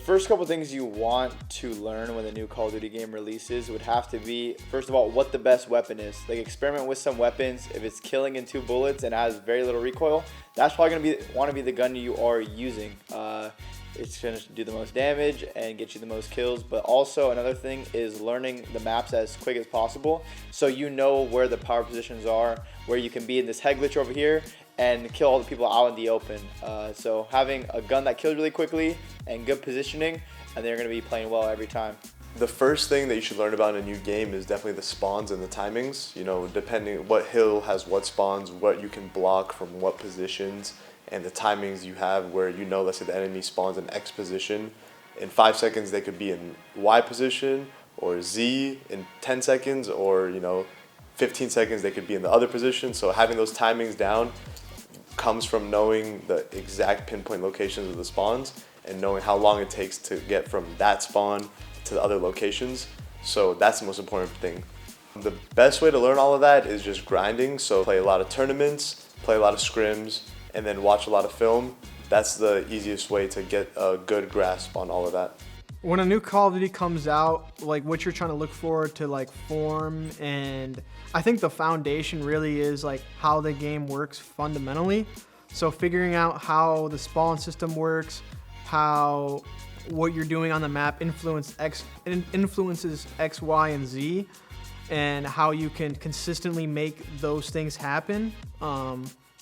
first couple things you want to learn when the new Call of Duty game releases would have to be, first of all, what the best weapon is. Like, experiment with some weapons. If it's killing in 2 bullets and has very little recoil, that's probably going to be the gun you are using. It's going to do the most damage and get you the most kills. But also another thing is learning the maps as quick as possible, so you know where the power positions are, where you can be in this head glitch over here and kill all the people out in the open. So having a gun that kills really quickly and good positioning, and they're going to be playing well every time. The first thing that you should learn about in a new game is definitely the spawns and the timings. You know, depending what hill has what spawns, what you can block from what positions, and the timings you have where, you know, let's say the enemy spawns in X position. In 5 seconds, they could be in Y position, or Z in 10 seconds, or, 15 seconds, they could be in the other position. So having those timings down comes from knowing the exact pinpoint locations of the spawns and knowing how long it takes to get from that spawn to the other locations. So that's the most important thing. The best way to learn all of that is just grinding. So play a lot of tournaments, play a lot of scrims, and then watch a lot of film. That's the easiest way to get a good grasp on all of that. When a new Call of Duty comes out, like, what you're trying to look for to like form, and I think the foundation really is like how the game works fundamentally. So figuring out how the spawn system works, how what you're doing on the map influences X, Y, and Z, and how you can consistently make those things happen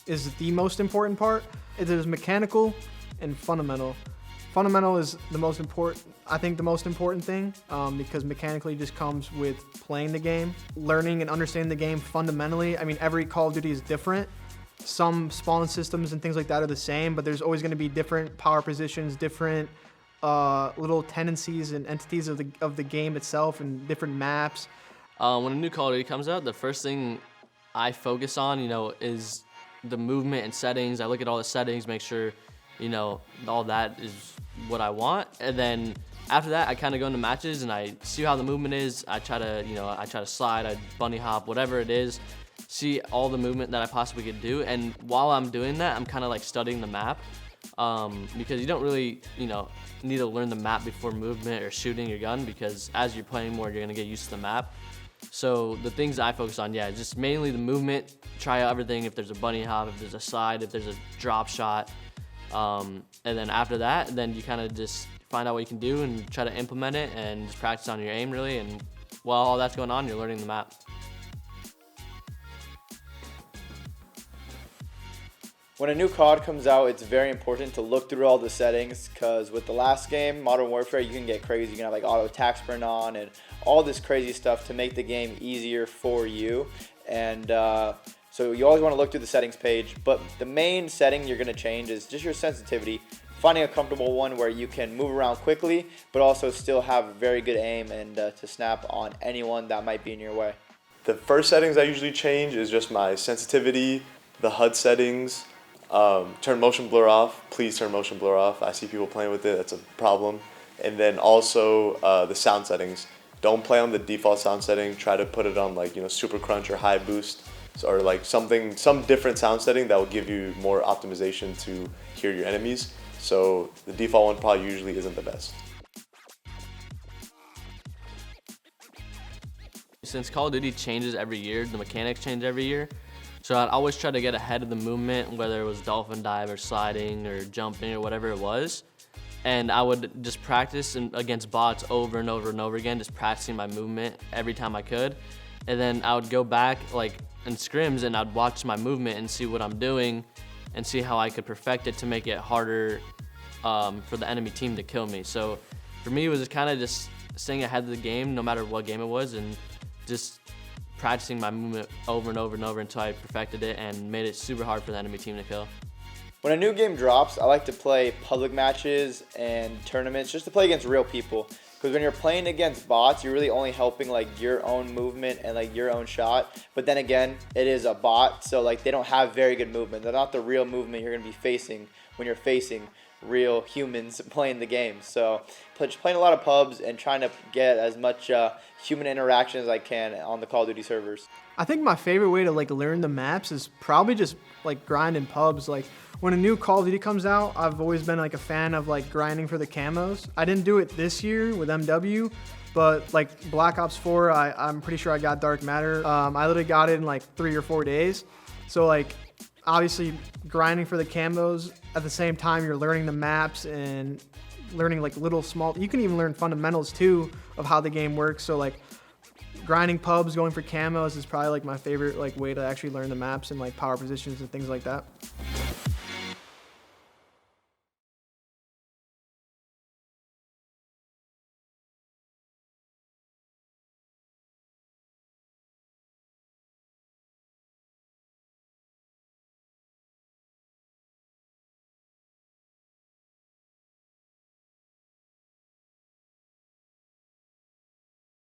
is the most important part. It is mechanical and fundamental. Fundamental is the most important, I think the most important thing, because mechanically just comes with playing the game, learning and understanding the game fundamentally. I mean, every Call of Duty is different. Some spawn systems and things like that are the same, but there's always going to be different power positions, different little tendencies and entities of the game itself, and different maps. When a new Call of Duty comes out, the first thing I focus on, is the movement and settings. I look at all the settings, make sure, all that is what I want. And then after that, I kind of go into matches and I see how the movement is. I try to slide, I bunny hop, whatever it is, see all the movement that I possibly could do. And while I'm doing that, I'm kind of like studying the map, because you don't really, need to learn the map before movement or shooting your gun, because as you're playing more, you're going to get used to the map. So the things I focus on, just mainly the movement, try out everything. If there's a bunny hop, if there's a slide, if there's a drop shot. And then after that, then you kind of just find out what you can do and try to implement it and just practice on your aim, really. And while all that's going on, you're learning the map. When a new COD comes out, it's very important to look through all the settings, because with the last game, Modern Warfare, you can get crazy. You can have like auto attack sprint on and all this crazy stuff to make the game easier for you. And so you always want to look through the settings page, but the main setting you're going to change is just your sensitivity, finding a comfortable one where you can move around quickly, but also still have very good aim and to snap on anyone that might be in your way. The first settings I usually change is just my sensitivity, the HUD settings, turn motion blur off. Please turn motion blur off. I see people playing with it. That's a problem. And then also the sound settings. Don't play on the default sound setting. Try to put it on super crunch or high boost, or like some different sound setting that will give you more optimization to hear your enemies. So the default one probably usually isn't the best. Since Call of Duty changes every year, the mechanics change every year. So I'd always try to get ahead of the movement, whether it was dolphin dive or sliding or jumping or whatever it was. And I would just practice against bots over and over and over again, just practicing my movement every time I could. And then I would go back in scrims and I'd watch my movement and see what I'm doing and see how I could perfect it to make it harder for the enemy team to kill me. So for me, it was kind of just staying ahead of the game, no matter what game it was, and just practicing my movement over and over and over until I perfected it and made it super hard for the enemy team to kill. When a new game drops, I like to play public matches and tournaments just to play against real people. Because when you're playing against bots, you're really only helping your own movement and your own shot. But then again, it is a bot, so they don't have very good movement. They're not the real movement you're going to be facing when you're facing real humans playing the game. So just playing a lot of pubs and trying to get as much human interaction as I can on the Call of Duty servers. I think my favorite way to learn the maps is probably just grind in pubs. when a new Call of Duty comes out, I've always been like a fan of like grinding for the camos. I didn't do it this year with MW, but like Black Ops 4, I'm pretty sure I got Dark Matter. I literally got it in like 3 or 4 days. So like obviously grinding for the camos at the same time you're learning the maps and learning like little small, you can even learn fundamentals too of how the game works. So like grinding pubs, going for camos is probably like my favorite like way to actually learn the maps and like power positions and things like that.